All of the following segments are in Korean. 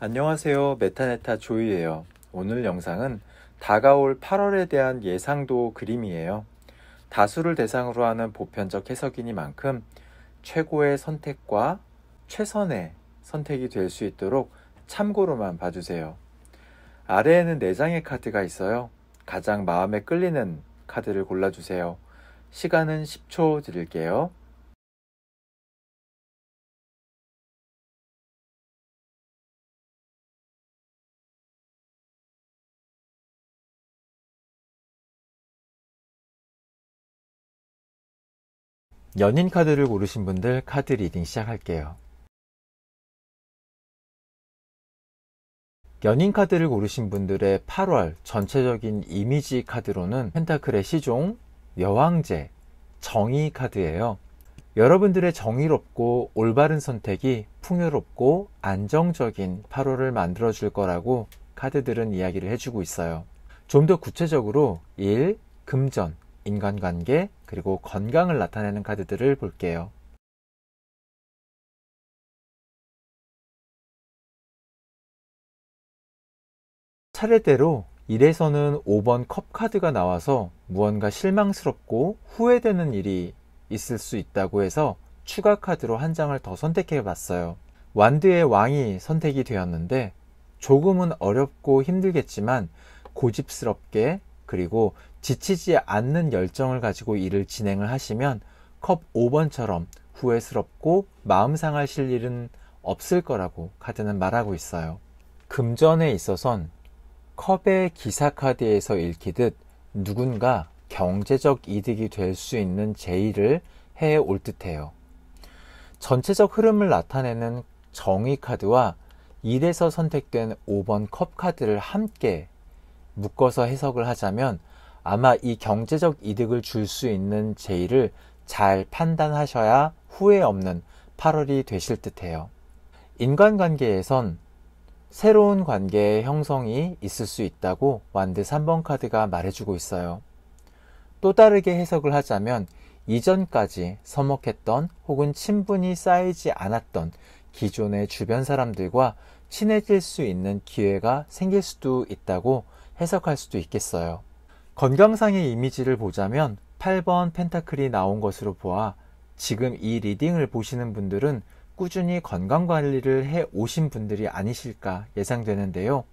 안녕하세요. 메타네타 조이예요. 오늘 영상은 다가올 8월에 대한 예상도 그림이에요. 다수를 대상으로 하는 보편적 해석이니만큼 최고의 선택과 최선의 선택이 될 수 있도록 참고로만 봐주세요. 아래에는 4장의 카드가 있어요. 가장 마음에 끌리는 카드를 골라주세요. 시간은 10초 드릴게요. 연인 카드를 고르신 분들 카드 리딩 시작할게요. 연인 카드를 고르신 분들의 8월 전체적인 이미지 카드로는 펜타클의 시종, 여왕제, 정의 카드예요. 여러분들의 정의롭고 올바른 선택이 풍요롭고 안정적인 8월을 만들어줄 거라고 카드들은 이야기를 해주고 있어요. 좀 더 구체적으로 일, 금전, 인간관계, 그리고 건강을 나타내는 카드들을 볼게요. 차례대로 1에서는 5번 컵 카드가 나와서 무언가 실망스럽고 후회되는 일이 있을 수 있다고 해서 추가 카드로 한 장을 더 선택해 봤어요. 완드의 왕이 선택이 되었는데 조금은 어렵고 힘들겠지만 고집스럽게 그리고 지치지 않는 열정을 가지고 일을 진행을 하시면 컵 5번처럼 후회스럽고 마음 상하실 일은 없을 거라고 카드는 말하고 있어요. 금전에 있어선 컵의 기사 카드에서 읽히듯 누군가 경제적 이득이 될 수 있는 제의를 해올 듯해요. 전체적 흐름을 나타내는 정의 카드와 1에서 선택된 5번 컵 카드를 함께 묶어서 해석을 하자면 아마 이 경제적 이득을 줄 수 있는 제의를 잘 판단하셔야 후회 없는 8월이 되실 듯해요. 인간관계에선 새로운 관계의 형성이 있을 수 있다고 완드 3번 카드가 말해주고 있어요. 또 다르게 해석을 하자면 이전까지 서먹했던 혹은 친분이 쌓이지 않았던 기존의 주변 사람들과 친해질 수 있는 기회가 생길 수도 있다고 해석할 수도 있겠어요. 건강상의 이미지를 보자면 8번 펜타클이 나온 것으로 보아 지금 이 리딩을 보시는 분들은 꾸준히 건강관리를 해 오신 분들이 아니실까 예상되는데요.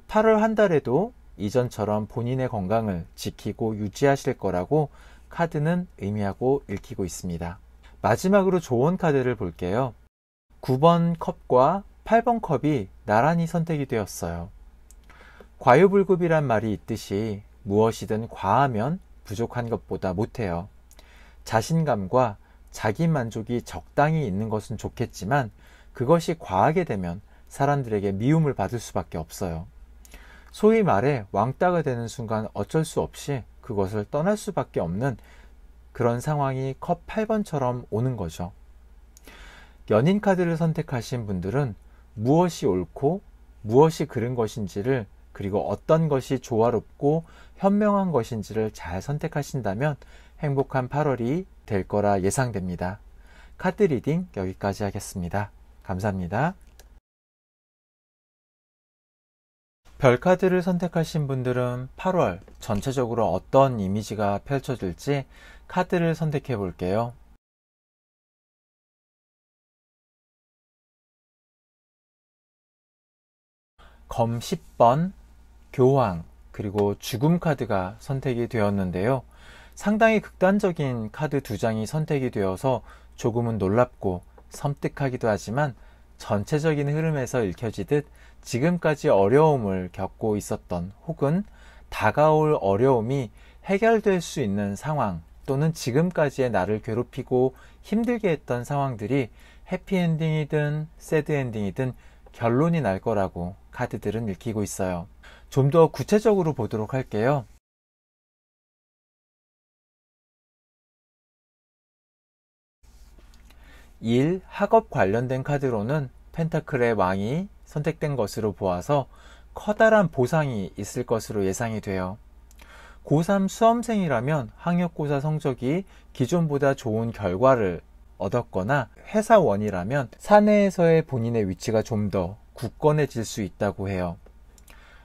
8월 한 달에도 이전처럼 본인의 건강을 지키고 유지하실 거라고 카드는 의미하고 읽히고 있습니다. 마지막으로 좋은 카드를 볼게요. 9번 컵과 8번 컵이 나란히 선택이 되었어요. 과유불급이란 말이 있듯이 무엇이든 과하면 부족한 것보다 못해요. 자신감과 자기만족이 적당히 있는 것은 좋겠지만 그것이 과하게 되면 사람들에게 미움을 받을 수밖에 없어요. 소위 말해 왕따가 되는 순간 어쩔 수 없이 그것을 떠날 수밖에 없는 그런 상황이 컵 8번처럼 오는 거죠. 연인 카드를 선택하신 분들은 무엇이 옳고 무엇이 그른 것인지를 그리고 어떤 것이 조화롭고 현명한 것인지를 잘 선택하신다면 행복한 8월이 될 거라 예상됩니다. 카드 리딩 여기까지 하겠습니다. 감사합니다. 별 카드를 선택하신 분들은 8월 전체적으로 어떤 이미지가 펼쳐질지 카드를 선택해 볼게요. 검 10번, 교황, 그리고 죽음 카드가 선택이 되었는데요. 상당히 극단적인 카드 2장이 선택이 되어서 조금은 놀랍고 섬뜩하기도 하지만 전체적인 흐름에서 읽혀지듯 지금까지 어려움을 겪고 있었던 혹은 다가올 어려움이 해결될 수 있는 상황 또는 지금까지의 나를 괴롭히고 힘들게 했던 상황들이 해피엔딩이든 새드엔딩이든 결론이 날 거라고 카드들은 읽히고 있어요. 좀 더 구체적으로 보도록 할게요. 일, 학업 관련된 카드로는 펜타클의 왕이 선택된 것으로 보아서 커다란 보상이 있을 것으로 예상이 돼요. 고3 수험생이라면 학력고사 성적이 기존보다 좋은 결과를 얻었거나 회사원이라면 사내에서의 본인의 위치가 좀 더 굳건해질 수 있다고 해요.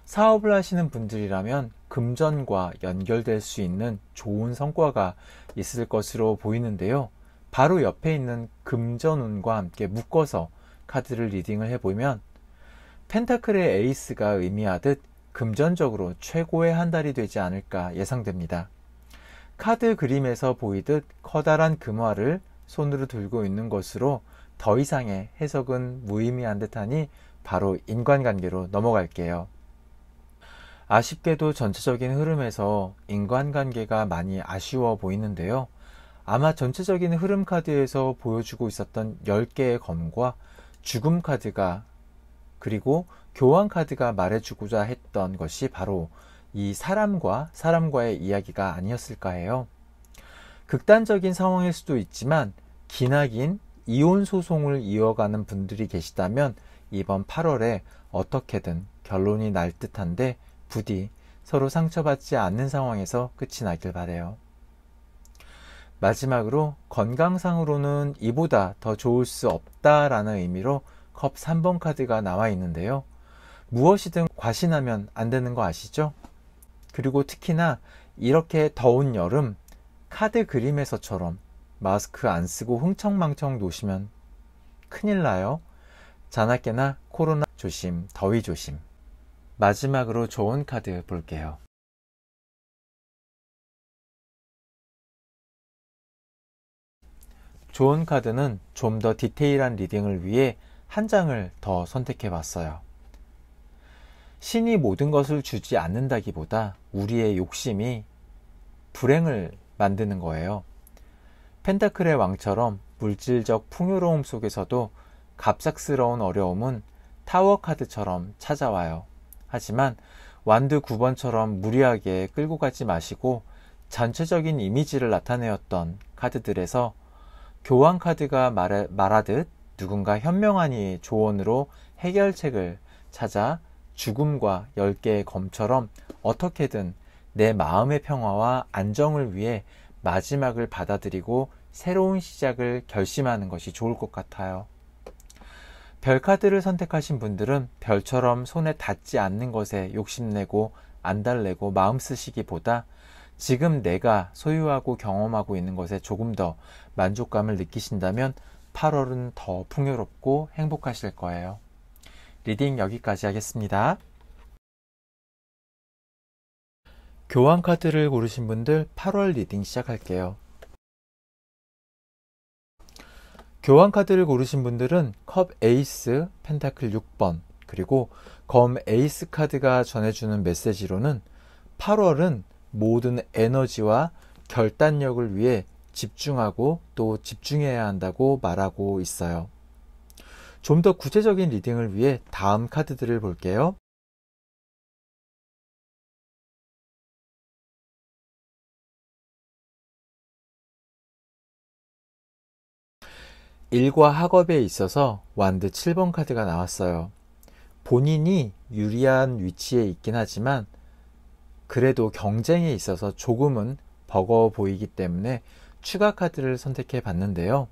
사업을 하시는 분들이라면 금전과 연결될 수 있는 좋은 성과가 있을 것으로 보이는데요. 바로 옆에 있는 금전운과 함께 묶어서 카드를 리딩을 해보면 펜타클의 에이스가 의미하듯 금전적으로 최고의 한 달이 되지 않을까 예상됩니다. 카드 그림에서 보이듯 커다란 금화를 손으로 들고 있는 것으로 더 이상의 해석은 무의미한 듯하니 바로 인간관계로 넘어갈게요. 아쉽게도 전체적인 흐름에서 인간관계가 많이 아쉬워 보이는데요. 아마 전체적인 흐름 카드에서 보여주고 있었던 10개의 검과 죽음 카드가 그리고 교환 카드가 말해주고자 했던 것이 바로 이 사람과 사람과의 이야기가 아니었을까 해요. 극단적인 상황일 수도 있지만 기나긴 이혼 소송을 이어가는 분들이 계시다면 이번 8월에 어떻게든 결론이 날 듯한데 부디 서로 상처받지 않는 상황에서 끝이 나길 바라요. 마지막으로 건강상으로는 이보다 더 좋을 수 없다라는 의미로 컵 3번 카드가 나와 있는데요. 무엇이든 과신하면 안 되는 거 아시죠? 그리고 특히나 이렇게 더운 여름 카드 그림에서처럼 마스크 안 쓰고 흥청망청 노시면 큰일 나요. 자나깨나 코로나 조심, 더위 조심. 마지막으로 좋은 카드 볼게요. 좋은 카드는 좀 더 디테일한 리딩을 위해 한 장을 더 선택해 봤어요. 신이 모든 것을 주지 않는다기보다 우리의 욕심이 불행을 만드는 거예요. 펜타클의 왕처럼 물질적 풍요로움 속에서도 갑작스러운 어려움은 타워 카드처럼 찾아와요. 하지만 완드 9번처럼 무리하게 끌고 가지 마시고 전체적인 이미지를 나타내었던 카드들에서 교환 카드가 말하듯 누군가 현명하니 조언으로 해결책을 찾아 죽음과 10개의 검처럼 어떻게든 내 마음의 평화와 안정을 위해 마지막을 받아들이고 새로운 시작을 결심하는 것이 좋을 것 같아요. 별 카드를 선택하신 분들은 별처럼 손에 닿지 않는 것에 욕심내고 안달내고 마음 쓰시기보다 지금 내가 소유하고 경험하고 있는 것에 조금 더 만족감을 느끼신다면 8월은 더 풍요롭고 행복하실 거예요. 리딩 여기까지 하겠습니다. 교환 카드를 고르신 분들 8월 리딩 시작할게요. 교환 카드를 고르신 분들은 컵 에이스, 펜타클 6번, 그리고 검 에이스 카드가 전해주는 메시지로는 8월은 모든 에너지와 결단력을 위해 집중하고 또 집중해야 한다고 말하고 있어요. 좀 더 구체적인 리딩을 위해 다음 카드들을 볼게요. 일과 학업에 있어서 완드 7번 카드가 나왔어요. 본인이 유리한 위치에 있긴 하지만 그래도 경쟁에 있어서 조금은 버거워 보이기 때문에 추가 카드를 선택해 봤는데요.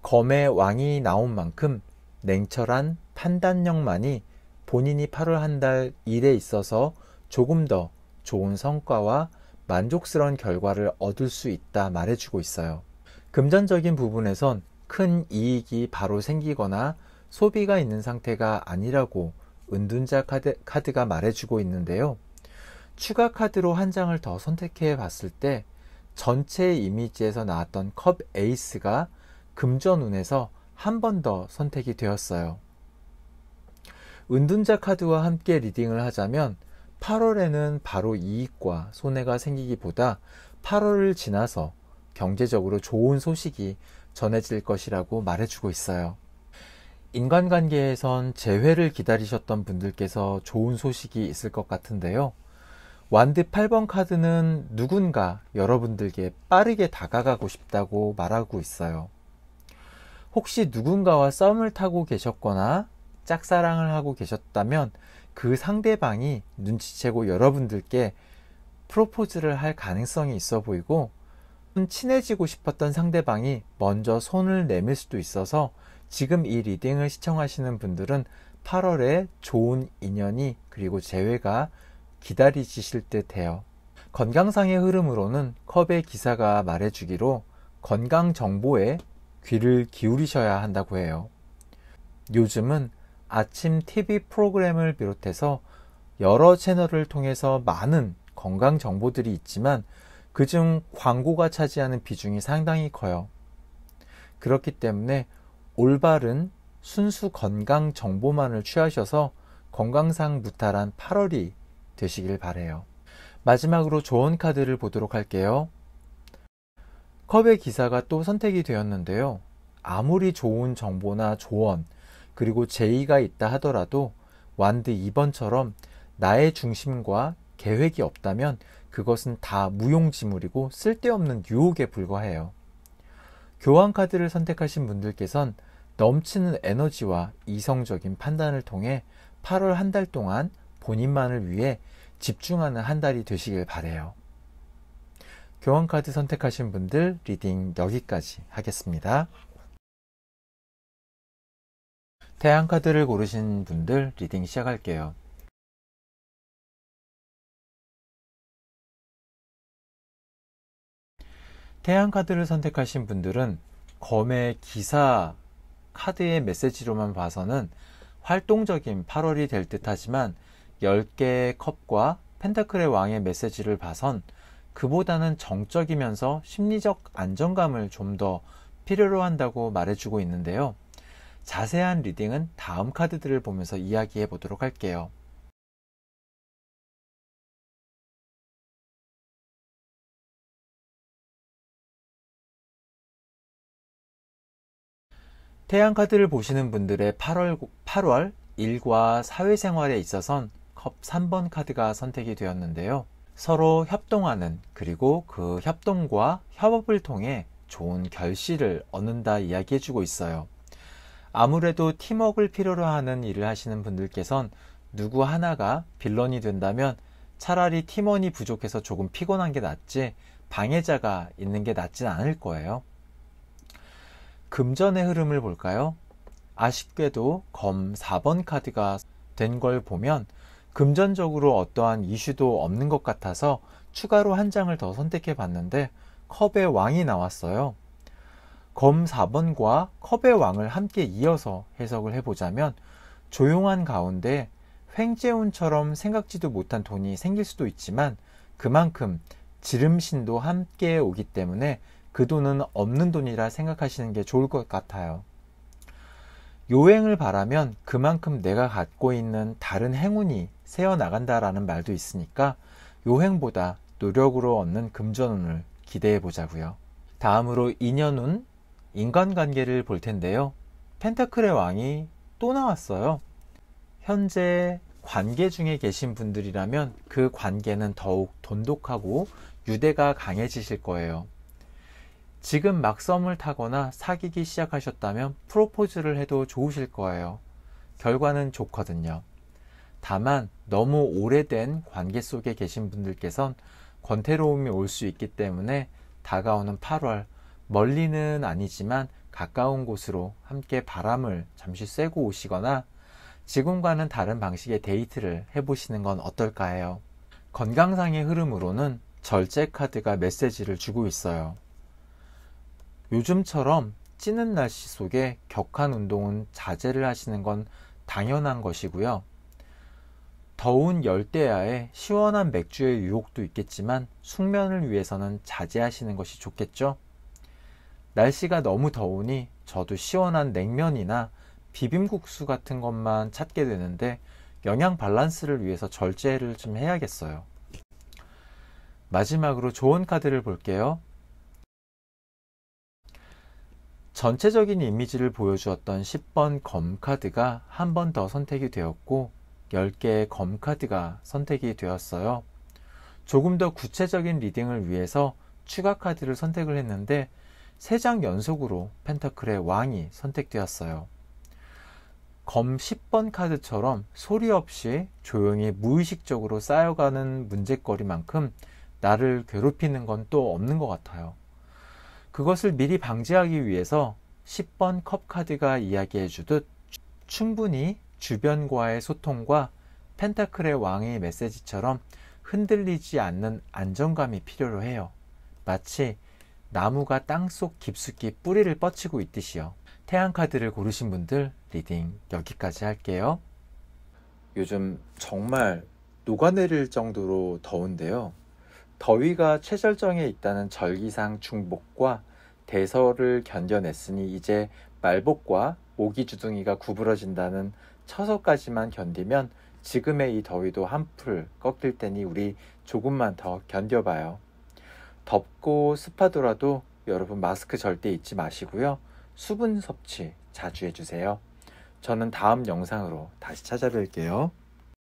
검의 왕이 나온 만큼 냉철한 판단력만이 본인이 8월 한 달 일에 있어서 조금 더 좋은 성과와 만족스러운 결과를 얻을 수 있다 말해주고 있어요. 금전적인 부분에선 큰 이익이 바로 생기거나 소비가 있는 상태가 아니라고 은둔자 카드가 말해주고 있는데요. 추가 카드로 한 장을 더 선택해 봤을 때 전체 이미지에서 나왔던 컵 에이스가 금전운에서 한 번 더 선택이 되었어요. 은둔자 카드와 함께 리딩을 하자면 8월에는 바로 이익과 손해가 생기기보다 8월을 지나서 경제적으로 좋은 소식이 전해질 것이라고 말해주고 있어요. 인간관계에선 재회를 기다리셨던 분들께서 좋은 소식이 있을 것 같은데요. 완드 8번 카드는 누군가 여러분들께 빠르게 다가가고 싶다고 말하고 있어요. 혹시 누군가와 썸을 타고 계셨거나 짝사랑을 하고 계셨다면 그 상대방이 눈치채고 여러분들께 프로포즈를 할 가능성이 있어 보이고 친해지고 싶었던 상대방이 먼저 손을 내밀 수도 있어서 지금 이 리딩을 시청하시는 분들은 8월에 좋은 인연이 그리고 재회가 기다리실 듯 해요. 건강상의 흐름으로는 컵의 기사가 말해주기로 건강 정보에 귀를 기울이셔야 한다고 해요. 요즘은 아침 TV 프로그램을 비롯해서 여러 채널을 통해서 많은 건강 정보들이 있지만 그중 광고가 차지하는 비중이 상당히 커요. 그렇기 때문에 올바른 순수 건강 정보만을 취하셔서 건강상 무탈한 8월이 되시길 바라요. 마지막으로 조언 카드를 보도록 할게요. 컵의 기사가 또 선택이 되었는데요. 아무리 좋은 정보나 조언 그리고 제의가 있다 하더라도 완드 2번처럼 나의 중심과 계획이 없다면 그것은 다 무용지물이고 쓸데없는 유혹에 불과해요. 교환 카드를 선택하신 분들께선 넘치는 에너지와 이성적인 판단을 통해 8월 한 달 동안 본인만을 위해 집중하는 한 달이 되시길 바라요. 교환 카드 선택하신 분들 리딩 여기까지 하겠습니다. 태양 카드를 고르신 분들 리딩 시작할게요. 태양 카드를 선택하신 분들은 검의 기사 카드의 메시지로만 봐서는 활동적인 8월이 될 듯 하지만 10개의 컵과 펜타클의 왕의 메시지를 봐선 그보다는 정적이면서 심리적 안정감을 좀 더 필요로 한다고 말해주고 있는데요. 자세한 리딩은 다음 카드들을 보면서 이야기해 보도록 할게요. 태양 카드를 보시는 분들의 8월 일과 사회생활에 있어선 컵 3번 카드가 선택이 되었는데요. 서로 협동하는 그리고 그 협동과 협업을 통해 좋은 결실을 얻는다 이야기해주고 있어요. 아무래도 팀워크를 필요로 하는 일을 하시는 분들께선 누구 하나가 빌런이 된다면 차라리 팀원이 부족해서 조금 피곤한 게 낫지 방해자가 있는 게 낫진 않을 거예요. 금전의 흐름을 볼까요? 아쉽게도 검 4번 카드가 된 걸 보면 금전적으로 어떠한 이슈도 없는 것 같아서 추가로 한 장을 더 선택해 봤는데 컵의 왕이 나왔어요. 검 4번과 컵의 왕을 함께 이어서 해석을 해보자면 조용한 가운데 횡재운처럼 생각지도 못한 돈이 생길 수도 있지만 그만큼 지름신도 함께 오기 때문에 그 돈은 없는 돈이라 생각하시는 게 좋을 것 같아요. 요행을 바라면 그만큼 내가 갖고 있는 다른 행운이 새어나간다라는 말도 있으니까 요행보다 노력으로 얻는 금전운을 기대해 보자고요. 다음으로 인연운, 인간관계를 볼 텐데요. 펜타클의 왕이 또 나왔어요. 현재 관계 중에 계신 분들이라면 그 관계는 더욱 돈독하고 유대가 강해지실 거예요. 지금 막 썸을 타거나 사귀기 시작하셨다면 프로포즈를 해도 좋으실 거예요. 결과는 좋거든요. 다만 너무 오래된 관계 속에 계신 분들께선 권태로움이 올 수 있기 때문에 다가오는 8월 멀리는 아니지만 가까운 곳으로 함께 바람을 잠시 쐬고 오시거나 지금과는 다른 방식의 데이트를 해보시는 건 어떨까 해요. 건강상의 흐름으로는 절제 카드가 메시지를 주고 있어요. 요즘처럼 찌는 날씨 속에 격한 운동은 자제를 하시는 건 당연한 것이고요. 더운 열대야에 시원한 맥주의 유혹도 있겠지만 숙면을 위해서는 자제하시는 것이 좋겠죠. 날씨가 너무 더우니 저도 시원한 냉면이나 비빔국수 같은 것만 찾게 되는데 영양 밸런스를 위해서 절제를 좀 해야겠어요. 마지막으로 좋은 카드를 볼게요. 전체적인 이미지를 보여주었던 10번 검 카드가 한 번 더 선택이 되었고 10개의 검 카드가 선택이 되었어요. 조금 더 구체적인 리딩을 위해서 추가 카드를 선택을 했는데 3장 연속으로 펜타클의 왕이 선택되었어요. 검 10번 카드처럼 소리 없이 조용히 무의식적으로 쌓여가는 문제거리만큼 나를 괴롭히는 건 또 없는 것 같아요. 그것을 미리 방지하기 위해서 10번 컵 카드가 이야기해 주듯 충분히 주변과의 소통과 펜타클의 왕의 메시지처럼 흔들리지 않는 안정감이 필요로 해요. 마치 나무가 땅속 깊숙이 뿌리를 뻗치고 있듯이요. 태양 카드를 고르신 분들 리딩 여기까지 할게요. 요즘 정말 녹아내릴 정도로 더운데요. 더위가 최절정에 있다는 절기상 중복과 대설을 견뎌냈으니 이제 말복과 모기주둥이가 구부러진다는 처서까지만 견디면 지금의 이 더위도 한풀 꺾일 테니 우리 조금만 더 견뎌봐요. 덥고 습하더라도 여러분 마스크 절대 잊지 마시고요. 수분 섭취 자주 해주세요. 저는 다음 영상으로 다시 찾아뵐게요.